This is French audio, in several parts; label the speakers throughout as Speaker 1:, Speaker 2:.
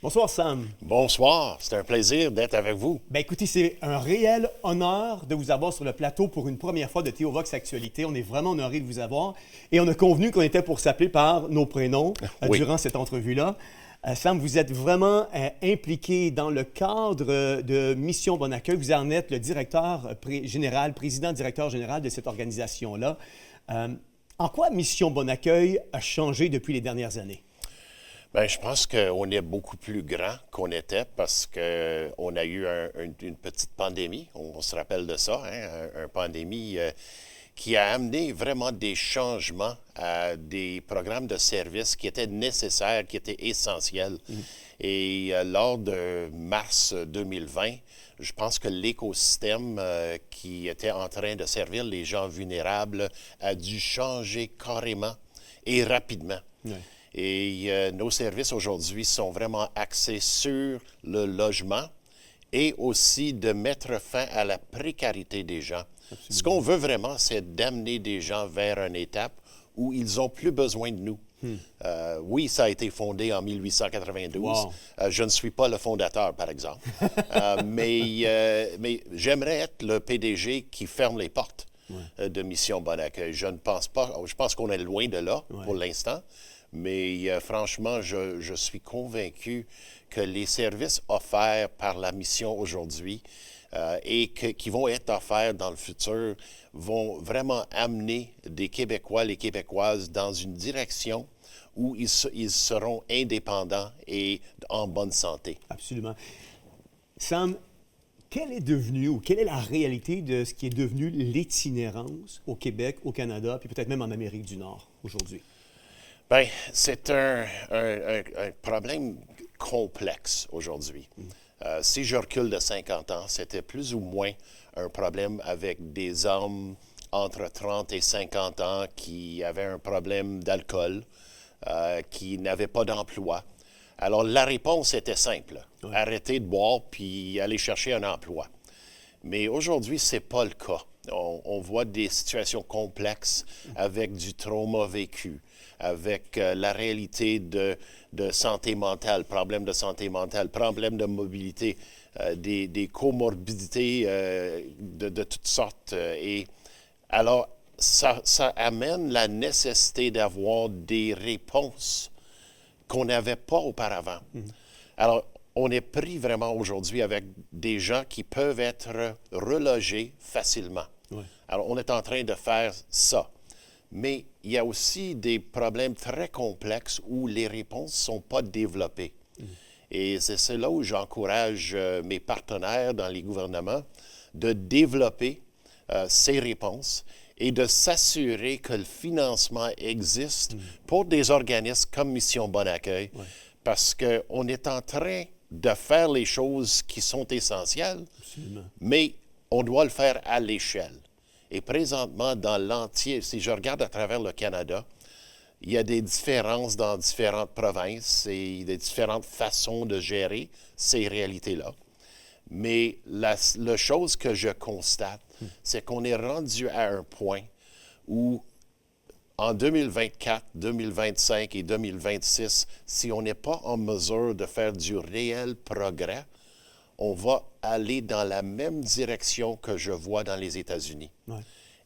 Speaker 1: Bonsoir Sam.
Speaker 2: Bonsoir, c'est un plaisir d'être avec vous.
Speaker 1: Ben écoutez, c'est un réel honneur de vous avoir sur le plateau pour une première fois de Théovox Actualité. On est vraiment honoré de vous avoir et on a convenu qu'on était pour s'appeler par nos prénoms
Speaker 2: Oui.
Speaker 1: durant cette entrevue-là. Sam, vous êtes vraiment impliqué dans le cadre de Mission Bon Accueil. Vous en êtes le directeur général, président-directeur général de cette organisation-là. En quoi Mission Bon Accueil a changé depuis les dernières années?
Speaker 2: Bien, je pense qu'on est beaucoup plus grand qu'on était parce qu'on a eu une petite pandémie. On se rappelle de ça, hein, une pandémie qui a amené vraiment des changements à des programmes de services qui étaient nécessaires, qui étaient essentiels. Et lors de mars 2020, je pense que l'écosystème qui était en train de servir les gens vulnérables a dû changer carrément et rapidement.
Speaker 1: Oui.
Speaker 2: Et nos services aujourd'hui sont vraiment axés sur le logement et aussi de mettre fin à la précarité des gens. Absolument. Ce qu'on veut vraiment, c'est d'amener des gens vers une étape où ils n'ont plus besoin de nous. Oui, ça a été fondé en 1892.
Speaker 1: Wow.
Speaker 2: Je ne suis pas le fondateur, par exemple. Mais j'aimerais être le PDG qui ferme les portes de Mission Bon Accueil. Je ne pense pas. Je pense qu'on est loin de là pour l'instant. Mais franchement, je suis convaincu que les services offerts par la mission aujourd'hui et qui vont être offerts dans le futur vont vraiment amener des Québécois, les Québécoises, dans une direction où ils seront indépendants et en bonne santé.
Speaker 1: Absolument. Sam, quelle est devenue ou quelle est la réalité de ce qui est devenu l'itinérance au Québec, au Canada, puis peut-être même en Amérique du Nord aujourd'hui?
Speaker 2: Bien, c'est un problème complexe aujourd'hui. Si je recule de 50 ans, c'était plus ou moins un problème avec des hommes entre 30 et 50 ans qui avaient un problème d'alcool, qui n'avaient pas d'emploi. Alors, la réponse était simple. Ouais. Arrêter de boire puis aller chercher un emploi. Mais aujourd'hui, ce n'est pas le cas. On voit des situations complexes avec du trauma vécu, avec la réalité de santé mentale, problèmes de santé mentale, problèmes de mobilité, des comorbidités de toutes sortes. Et alors, ça amène la nécessité d'avoir des réponses qu'on n'avait pas auparavant. Alors, on est pris vraiment aujourd'hui avec des gens qui peuvent être relogés facilement. Ouais. Alors, on est en train de faire ça. Mais il y a aussi des problèmes très complexes où les réponses ne sont pas développées. Et c'est là où j'encourage mes partenaires dans les gouvernements de développer ces réponses et de s'assurer que le financement existe pour des organismes comme Mission Bon Accueil, parce qu'on est en train de faire les choses qui sont essentielles, absolument, mais on doit le faire à l'échelle. Et présentement, dans l'entier, si je regarde à travers le Canada, il y a des différences dans différentes provinces et des différentes façons de gérer ces réalités-là. Mais la chose que je constate, c'est qu'on est rendu à un point où, en 2024, 2025 et 2026, si on n'est pas en mesure de faire du réel progrès, on va aller dans la même direction que je vois dans les États-Unis. Ouais.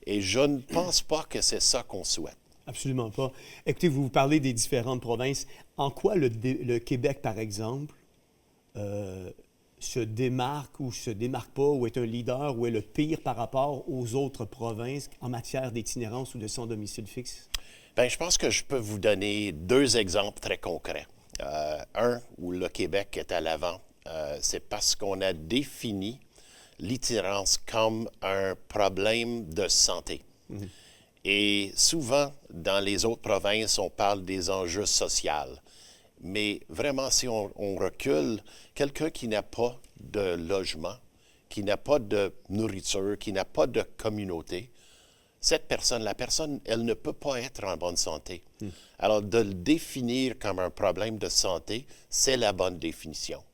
Speaker 2: Et je ne pense pas que c'est ça qu'on souhaite.
Speaker 1: Absolument pas. Écoutez, vous parlez des différentes provinces. En quoi le Québec, par exemple, se démarque ou se démarque pas, ou est un leader, ou est le pire par rapport aux autres provinces en matière d'itinérance ou de sans domicile fixe?
Speaker 2: Bien, je pense que je peux vous donner deux exemples très concrets. Un où le Québec est à l'avant, c'est parce qu'on a défini l'itinérance comme un problème de santé. Et souvent, dans les autres provinces, on parle des enjeux sociaux. Mais vraiment, si on recule, quelqu'un qui n'a pas de logement, qui n'a pas de nourriture, qui n'a pas de communauté, cette personne, la personne, elle ne peut pas être en bonne santé. Alors, de le définir comme un problème de santé, c'est la bonne définition.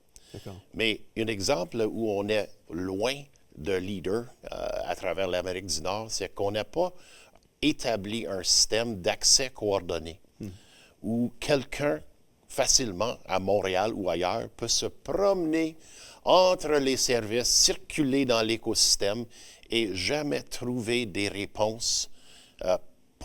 Speaker 2: Mais un exemple où on est loin de leader à travers l'Amérique du Nord, c'est qu'on n'a pas établi un système d'accès coordonné où quelqu'un facilement à Montréal ou ailleurs, peut se promener entre les services, circuler dans l'écosystème et jamais trouver des réponses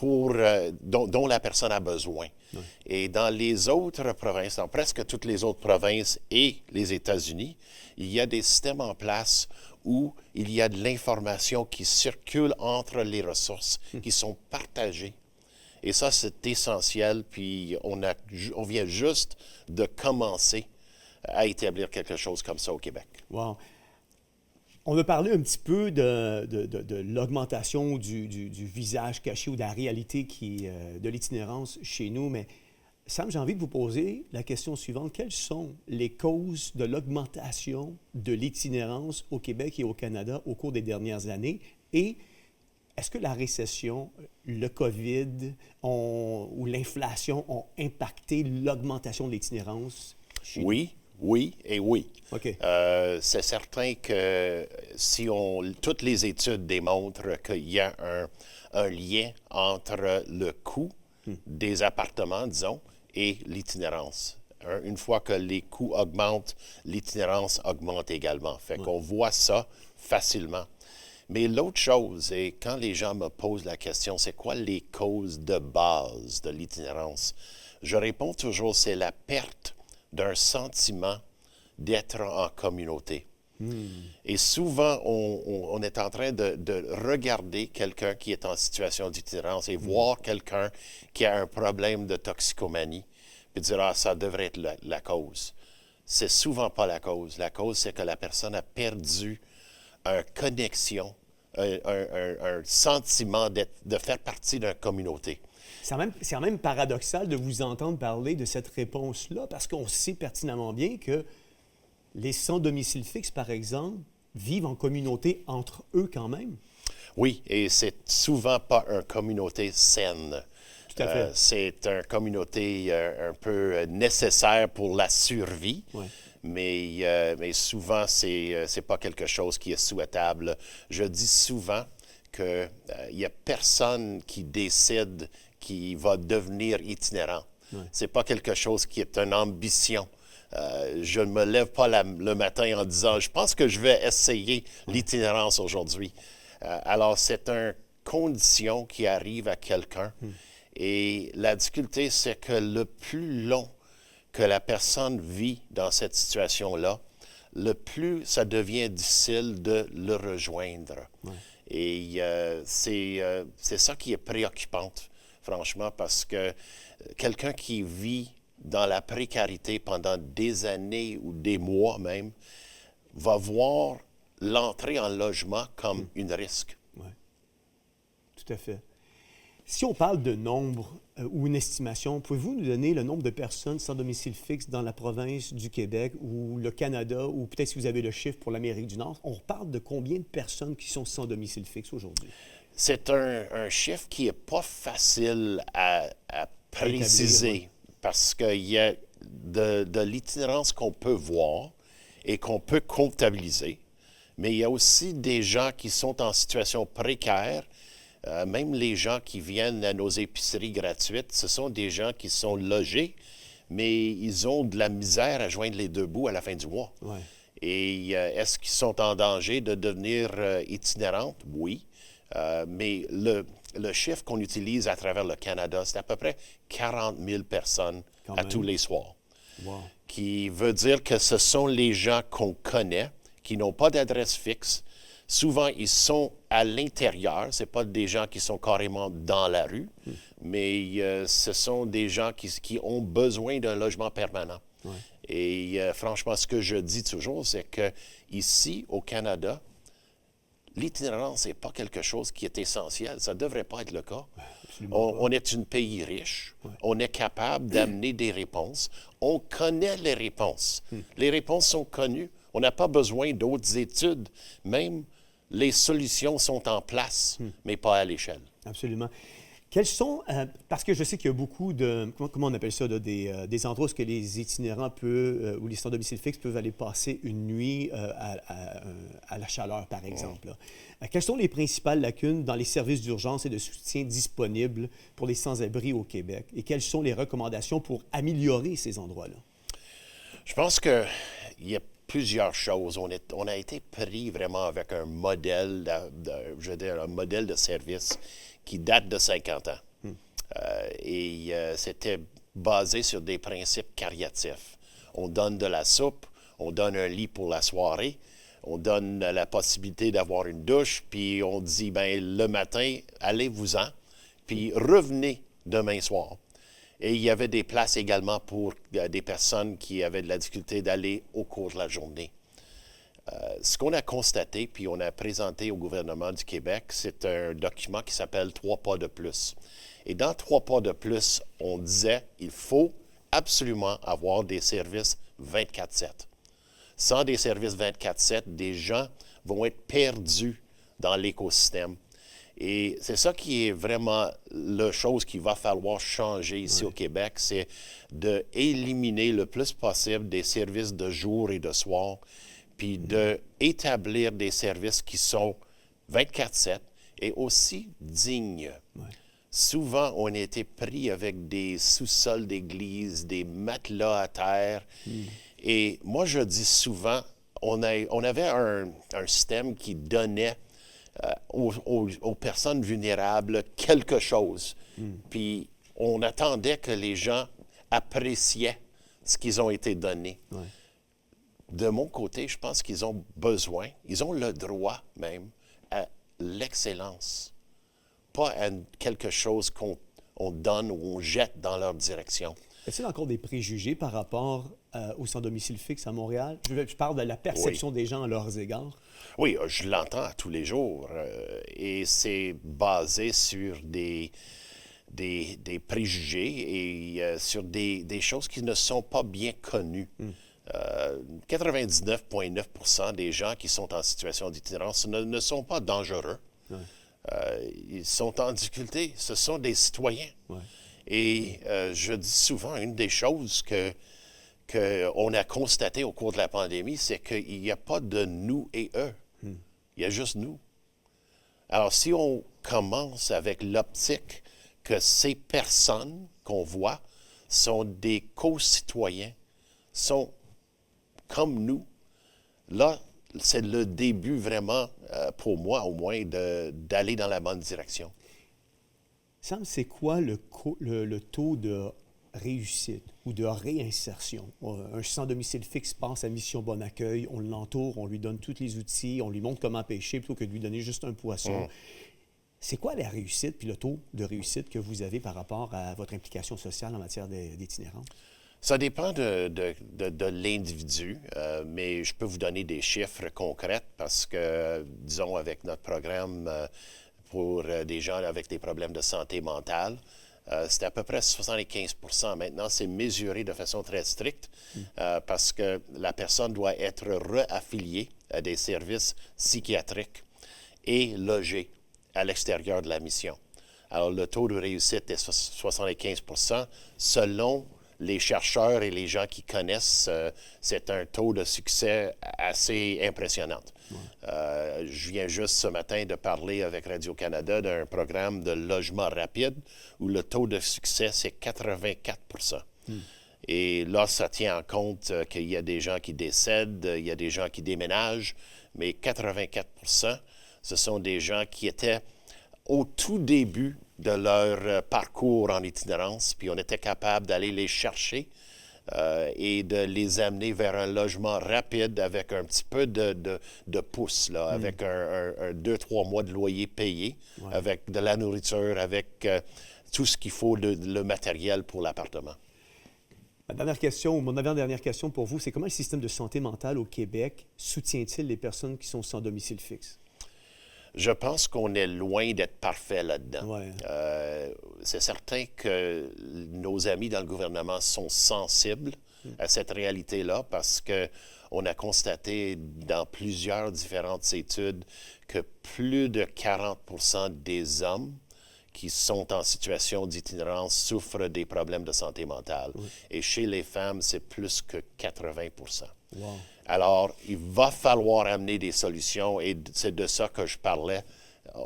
Speaker 2: dont la personne a besoin. Oui. Et dans les autres provinces, dans presque toutes les autres provinces et les États-Unis, il y a des systèmes en place où il y a de l'information qui circule entre les ressources, qui sont partagées. Et ça, c'est essentiel, puis on vient juste de commencer à établir quelque chose comme ça au Québec.
Speaker 1: Wow. On a parlé un petit peu de l'augmentation du visage caché ou de la réalité de l'itinérance chez nous, mais Sam, j'ai envie de vous poser la question suivante. Quelles sont les causes de l'augmentation de l'itinérance au Québec et au Canada au cours des dernières années? Et est-ce que la récession, le COVID ou l'inflation ont impacté l'augmentation de l'itinérance chez nous?
Speaker 2: Oui et oui.
Speaker 1: OK.
Speaker 2: C'est certain que toutes les études démontrent qu'il y a un lien entre le coût des appartements, disons, et l'itinérance. Une fois que les coûts augmentent, l'itinérance augmente également. Fait qu'on voit ça facilement. Mais l'autre chose, et quand les gens me posent la question, c'est quoi les causes de base de l'itinérance? Je réponds toujours, c'est la perte d'un sentiment d'être en communauté. Et souvent, on est en train de regarder quelqu'un qui est en situation d'itinérance et voir quelqu'un qui a un problème de toxicomanie, puis dire « Ah, ça devrait être la cause ». C'est souvent pas la cause. La cause, c'est que la personne a perdu une connexion, un sentiment de faire partie d'une communauté.
Speaker 1: C'est quand même paradoxal de vous entendre parler de cette réponse-là, parce qu'on sait pertinemment bien que les sans domicile fixe, par exemple, vivent en communauté entre eux quand même.
Speaker 2: Oui, et c'est souvent pas une communauté saine.
Speaker 1: Tout à fait.
Speaker 2: C'est une communauté un peu nécessaire pour la survie.
Speaker 1: Ouais.
Speaker 2: Mais souvent, c'est pas quelque chose qui est souhaitable. Je dis souvent qu'il n'y a personne qui décide qui va devenir itinérant. Ouais. C'est pas quelque chose qui est une ambition. Je ne me lève pas le matin en disant « Je pense que je vais essayer l'itinérance aujourd'hui ». Alors, c'est une condition qui arrive à quelqu'un. Et la difficulté, c'est que le plus long que la personne vit dans cette situation-là, le plus ça devient difficile de le rejoindre. Ouais. Et c'est ça qui est préoccupant, franchement, parce que quelqu'un qui vit dans la précarité pendant des années ou des mois même, va voir l'entrée en logement comme un risque.
Speaker 1: Oui, tout à fait. Si on parle de nombre ou une estimation, pouvez-vous nous donner le nombre de personnes sans domicile fixe dans la province du Québec ou le Canada, ou peut-être si vous avez le chiffre pour l'Amérique du Nord? On parle de combien de personnes qui sont sans domicile fixe aujourd'hui?
Speaker 2: C'est un chiffre qui n'est pas facile à préciser parce qu'il y a de l'itinérance qu'on peut voir et qu'on peut comptabiliser, mais il y a aussi des gens qui sont en situation précaire. Même les gens qui viennent à nos épiceries gratuites, ce sont des gens qui sont logés, mais ils ont de la misère à joindre les deux bouts à la fin du mois. Ouais. Et est-ce qu'ils sont en danger de devenir itinérantes? Oui. Mais le chiffre qu'on utilise à travers le Canada, c'est à peu près 40 000 personnes tous les soirs. Wow. Qui veut dire que ce sont les gens qu'on connaît, qui n'ont pas d'adresse fixe. Souvent, ils sont à l'intérieur. Ce pas des gens qui sont carrément dans la rue, mais ce sont des gens qui ont besoin d'un logement permanent. Ouais. Et franchement, ce que je dis toujours, c'est que ici, au Canada, l'itinérance n'est pas quelque chose qui est essentiel. Ça ne devrait pas être le cas. On est un pays riche. Ouais. On est capable d'amener des réponses. On connaît les réponses. Les réponses sont connues. On n'a pas besoin d'autres études. Même les solutions sont en place, mais pas à l'échelle.
Speaker 1: Absolument. Quels sont, parce que je sais qu'il y a beaucoup de, comment on appelle ça, là, des endroits où que les itinérants peuvent, ou les sans domicile fixe peuvent aller passer une nuit à la chaleur, par exemple. Là. Quelles sont les principales lacunes dans les services d'urgence et de soutien disponibles pour les sans-abri au Québec? Et quelles sont les recommandations pour améliorer ces endroits-là?
Speaker 2: Je pense qu'il y a plusieurs choses. On a été pris vraiment avec un modèle je veux dire, un modèle de service qui date de 50 ans. C'était basé sur des principes cariatifs. On donne de la soupe, on donne un lit pour la soirée, on donne la possibilité d'avoir une douche, puis on dit, ben le matin, allez-vous-en, puis revenez demain soir. Et il y avait des places également pour des personnes qui avaient de la difficulté d'aller au cours de la journée. Ce qu'on a constaté, puis on a présenté au gouvernement du Québec, c'est un document qui s'appelle 3 pas de plus. Et dans 3 pas de plus, on disait il faut absolument avoir des services 24/7. Sans des services 24/7, des gens vont être perdus dans l'écosystème. Et c'est ça qui est vraiment la chose qu'il va falloir changer ici au Québec, c'est d'éliminer le plus possible des services de jour et de soir, puis d'établir des services qui sont 24/7 et aussi dignes. Ouais. Souvent, on a été pris avec des sous-sols d'église, des matelas à terre. Et moi, je dis souvent, on avait un système qui donnait aux personnes vulnérables quelque chose. Puis on attendait que les gens appréciaient ce qu'ils ont été donnés. Ouais. De mon côté, je pense qu'ils ont besoin, ils ont le droit même à l'excellence, pas à quelque chose qu'on donne ou on jette dans leur direction.
Speaker 1: Est-il encore des préjugés par rapport au sans-domicile fixe à Montréal? Je parle de la perception des gens à leurs égards.
Speaker 2: Oui, je l'entends à tous les jours et c'est basé sur des préjugés et sur des choses qui ne sont pas bien connues. 99,9% des gens qui sont en situation d'itinérance ne sont pas dangereux. Ouais. Ils sont en difficulté. Ce sont des citoyens. Ouais. Et je dis souvent, une des choses qu'on a constaté au cours de la pandémie, c'est qu'il n'y a pas de nous et eux. Il y a juste nous. Alors, si on commence avec l'optique que ces personnes qu'on voit sont des co-citoyens, sont comme nous, là, c'est le début vraiment, pour moi au moins, d'aller dans la bonne direction.
Speaker 1: Sam, c'est quoi le taux de réussite ou de réinsertion? Un sans-domicile fixe passe à Mission Bon Accueil, on l'entoure, on lui donne tous les outils, on lui montre comment pêcher plutôt que de lui donner juste un poisson. C'est quoi la réussite puis le taux de réussite que vous avez par rapport à votre implication sociale en matière d'itinérance?
Speaker 2: Ça dépend de l'individu, mais je peux vous donner des chiffres concrets parce que, disons, avec notre programme pour des gens avec des problèmes de santé mentale, c'était à peu près 75%. Maintenant, c'est mesuré de façon très stricte parce que la personne doit être réaffiliée à des services psychiatriques et logée à l'extérieur de la mission. Alors, le taux de réussite est 75%. Selon les chercheurs et les gens qui connaissent, c'est un taux de succès assez impressionnant. Ouais. Je viens juste ce matin de parler avec Radio-Canada d'un programme de logement rapide où le taux de succès, c'est 84%. Et là, ça tient en compte qu'il y a des gens qui décèdent, il y a des gens qui déménagent, mais 84%, ce sont des gens qui étaient au tout début de leur parcours en itinérance, puis on était capable d'aller les chercher et de les amener vers un logement rapide avec un petit peu de pouce, là, avec un 2-3 mois de loyer payé, avec de la nourriture, avec tout ce qu'il faut, le matériel pour l'appartement.
Speaker 1: Ma dernière question, ou mon avant-dernière question pour vous, c'est comment le système de santé mentale au Québec soutient-il les personnes qui sont sans domicile fixe?
Speaker 2: Je pense qu'on est loin d'être parfait là-dedans.
Speaker 1: Ouais.
Speaker 2: C'est certain que nos amis dans le gouvernement sont sensibles à cette réalité-là parce qu'on a constaté dans plusieurs différentes études que plus de 40% des hommes qui sont en situation d'itinérance souffrent des problèmes de santé mentale. Oui. Et chez les femmes, c'est plus que 80 %. Wow. Alors, il va falloir amener des solutions et c'est de ça que je parlais.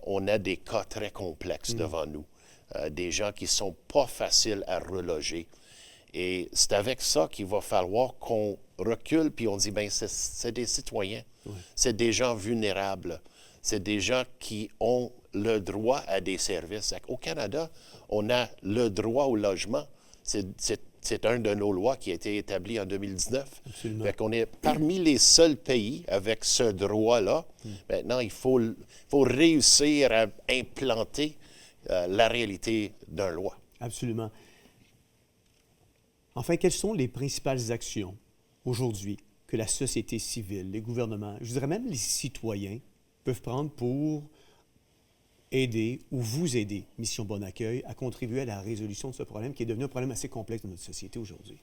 Speaker 2: On a des cas très complexes devant nous, des gens qui ne sont pas faciles à reloger. Et c'est avec ça qu'il va falloir qu'on recule puis on dit, bien, c'est des citoyens, c'est des gens vulnérables, c'est des gens qui ont le droit à des services. Au Canada, on a le droit au logement. C'est une de nos lois qui a été établie en 2019.
Speaker 1: Absolument.
Speaker 2: Fait qu'on est parmi les seuls pays avec ce droit-là. Maintenant, il faut réussir à implanter la réalité d'une loi.
Speaker 1: Absolument. Enfin, quelles sont les principales actions aujourd'hui que la société civile, les gouvernements, je dirais même les citoyens, peuvent prendre pour aider ou vous aider, Mission Bon Accueil, à contribuer à la résolution de ce problème qui est devenu un problème assez complexe dans notre société aujourd'hui?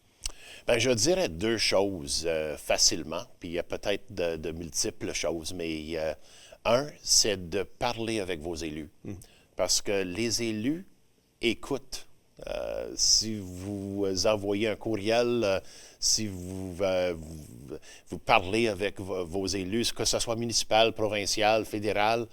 Speaker 2: Bien, je dirais deux choses facilement, puis il y a peut-être de multiples choses, mais un, c'est de parler avec vos élus, parce que les élus écoutent. Si vous envoyez un courriel, si vous parlez avec vos élus, que ce soit municipal, provincial, fédéral,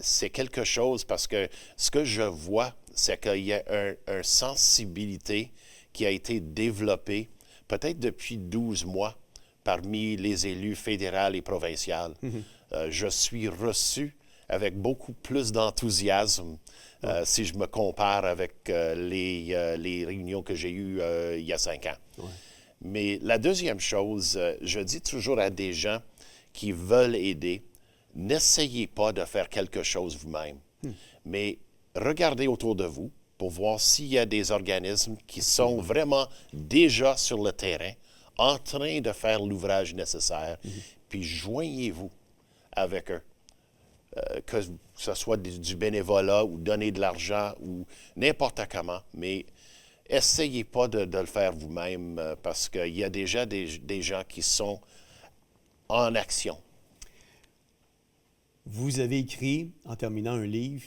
Speaker 2: c'est quelque chose parce que ce que je vois, c'est qu'il y a une sensibilité qui a été développée peut-être depuis 12 mois parmi les élus fédéraux et provinciaux. Je suis reçu avec beaucoup plus d'enthousiasme si je me compare avec les réunions que j'ai eues il y a 5 ans. Ouais. Mais la deuxième chose, je dis toujours à des gens qui veulent aider, n'essayez pas de faire quelque chose vous-même, mais regardez autour de vous pour voir s'il y a des organismes qui sont vraiment déjà sur le terrain, en train de faire l'ouvrage nécessaire, puis joignez-vous avec eux. Que ce soit du bénévolat ou donner de l'argent ou n'importe comment, mais essayez pas de le faire vous-même parce qu'il y a déjà des gens qui sont en action.
Speaker 1: Vous avez écrit, en terminant, un livre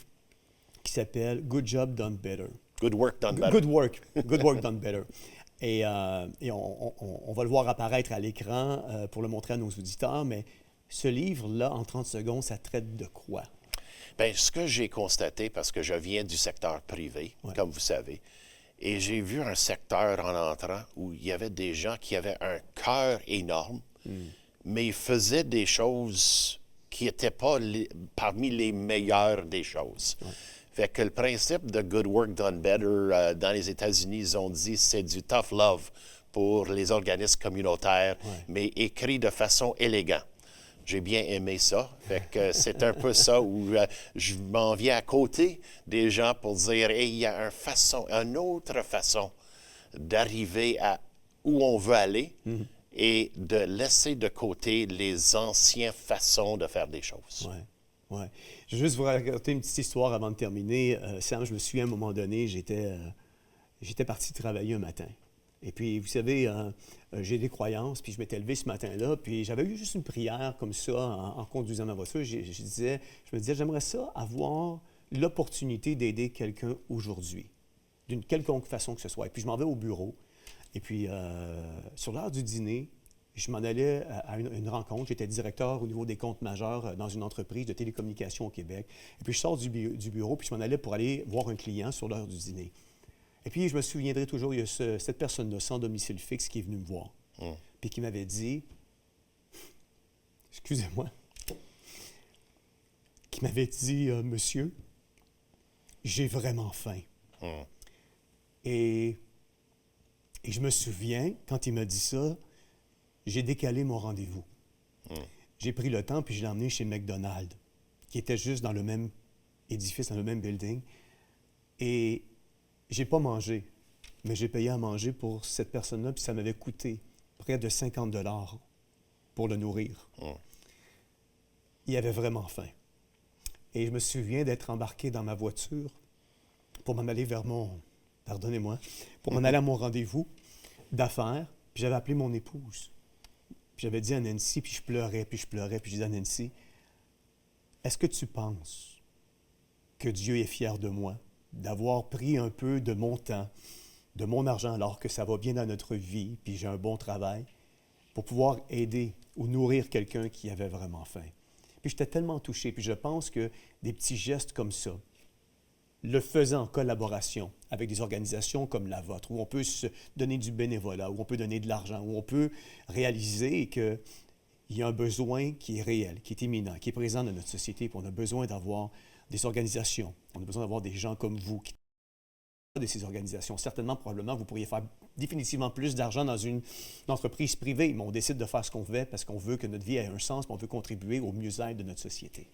Speaker 1: qui s'appelle « Good Job Done Better ».
Speaker 2: Good work done better.
Speaker 1: Good work done better. Et on va le voir apparaître à l'écran pour le montrer à nos auditeurs, mais ce livre-là, en 30 secondes, ça traite de quoi?
Speaker 2: Bien, ce que j'ai constaté, parce que je viens du secteur privé, comme vous savez, et j'ai vu un secteur en entrant où il y avait des gens qui avaient un cœur énorme, mais ils faisaient des choses qui n'étaient pas parmi les meilleures des choses. Fait que le principe de Good Work Done Better, dans les États-Unis, ils ont dit c'est du tough love pour les organismes communautaires, mais écrit de façon élégante. J'ai bien aimé ça. Fait que c'est un peu ça où je m'en viens à côté des gens pour dire hey, il y a une autre façon d'arriver à où on veut aller et de laisser de côté les anciennes façons de faire des choses.
Speaker 1: Oui. Je vais juste vous raconter une petite histoire avant de terminer. Sam, je me souviens à un moment donné, j'étais parti travailler un matin. Et puis, vous savez, j'ai des croyances, puis je m'étais levé ce matin-là, puis j'avais eu juste une prière comme ça en conduisant ma voiture. Je me disais, j'aimerais ça avoir l'opportunité d'aider quelqu'un aujourd'hui, d'une quelconque façon que ce soit. Et puis, je m'en vais au bureau. Et puis, sur l'heure du dîner, je m'en allais à une rencontre. J'étais directeur au niveau des comptes majeurs dans une entreprise de télécommunications au Québec. Et puis, je sors du bureau, puis je m'en allais pour aller voir un client sur l'heure du dîner. Et puis, je me souviendrai toujours, il y a cette personne-là, sans domicile fixe, qui est venue me voir. Puis qui m'avait dit, excusez-moi, qui m'avait dit, monsieur, j'ai vraiment faim. Et je me souviens, quand il m'a dit ça, j'ai décalé mon rendez-vous. J'ai pris le temps, puis je l'ai emmené chez McDonald's, qui était juste dans le même édifice, dans le même building. Et j'ai pas mangé, mais j'ai payé à manger pour cette personne-là, puis ça m'avait coûté près de 50 $ pour le nourrir. Il avait vraiment faim. Et je me souviens d'être embarqué dans ma voiture pour m'en aller vers pour m'en aller à mon rendez-vous d'affaires, puis j'avais appelé mon épouse. Puis j'avais dit à Nancy, puis je pleurais, puis je disais à Nancy, est-ce que tu penses que Dieu est fier de moi, d'avoir pris un peu de mon temps, de mon argent, alors que ça va bien dans notre vie, puis j'ai un bon travail, pour pouvoir aider ou nourrir quelqu'un qui avait vraiment faim. Puis j'étais tellement touché, puis je pense que des petits gestes comme ça, le faisant en collaboration avec des organisations comme la vôtre, où on peut se donner du bénévolat, où on peut donner de l'argent, où on peut réaliser qu'il y a un besoin qui est réel, qui est imminent, qui est présent dans notre société, puis on a besoin d'avoir des organisations, on a besoin d'avoir des gens comme vous qui de ces organisations. Certainement, probablement, vous pourriez faire définitivement plus d'argent dans une entreprise privée, mais on décide de faire ce qu'on fait parce qu'on veut que notre vie ait un sens, puis on veut contribuer au mieux-être de notre société.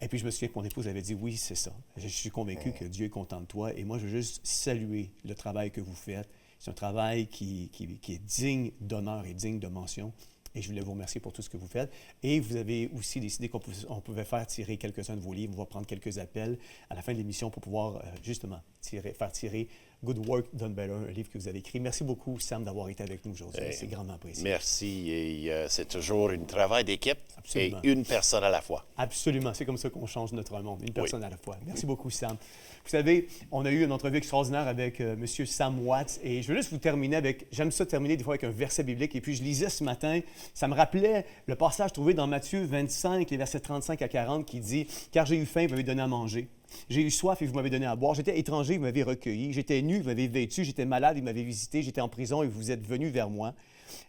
Speaker 1: Et puis, je me souviens que mon épouse avait dit, oui, c'est ça. Je suis convaincu que Dieu est content de toi. Et moi, je veux juste saluer le travail que vous faites. C'est un travail qui est digne d'honneur et digne de mention. Et je voulais vous remercier pour tout ce que vous faites. Et vous avez aussi décidé qu'on pouvait faire tirer quelques-uns de vos livres. On va prendre quelques appels à la fin de l'émission pour pouvoir justement faire tirer Good Work, Done Better, un livre que vous avez écrit. Merci beaucoup, Sam, d'avoir été avec nous aujourd'hui. C'est grandement apprécié.
Speaker 2: Merci. Et c'est toujours un travail d'équipe.
Speaker 1: Absolument.
Speaker 2: Et une personne à la fois.
Speaker 1: Absolument. C'est comme ça qu'on change notre monde, une personne à la fois. Merci beaucoup, Sam. Vous savez, on a eu une entrevue extraordinaire avec M. Sam Watts et je veux juste vous terminer avec, j'aime ça terminer des fois avec un verset biblique et puis je lisais ce matin, ça me rappelait le passage trouvé dans Matthieu 25, les versets 35 à 40 qui dit « Car j'ai eu faim, vous m'avez donné à manger. J'ai eu soif et vous m'avez donné à boire. J'étais étranger, vous m'avez recueilli. J'étais nu, vous m'avez vêtu. J'étais malade, vous m'avez visité. J'étais en prison et vous êtes venus vers moi. »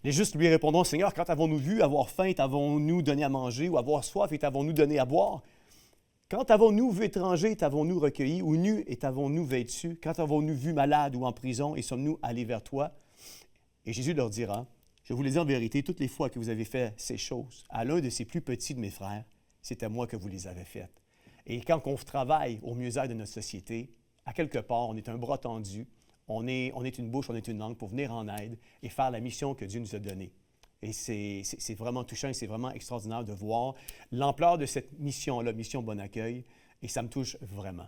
Speaker 1: Les justes lui répondront, « Seigneur, quand avons-nous vu avoir faim et t'avons-nous donné à manger ou avoir soif et t'avons-nous donné à boire? Quand avons-nous vu étranger et t'avons-nous recueilli ou nu et t'avons-nous vêtu? Quand avons-nous vu malade ou en prison et sommes-nous allés vers toi? » Et Jésus leur dira, « Je vous le dis en vérité, toutes les fois que vous avez fait ces choses à l'un de ces plus petits de mes frères, c'est à moi que vous les avez faites. » Et quand on travaille au mieux-être de notre société, à quelque part, on est un bras tendu, on est une bouche, on est une langue pour venir en aide et faire la mission que Dieu nous a donnée. Et c'est vraiment touchant et c'est vraiment extraordinaire de voir l'ampleur de cette mission-là, Mission Bon Accueil, et ça me touche vraiment.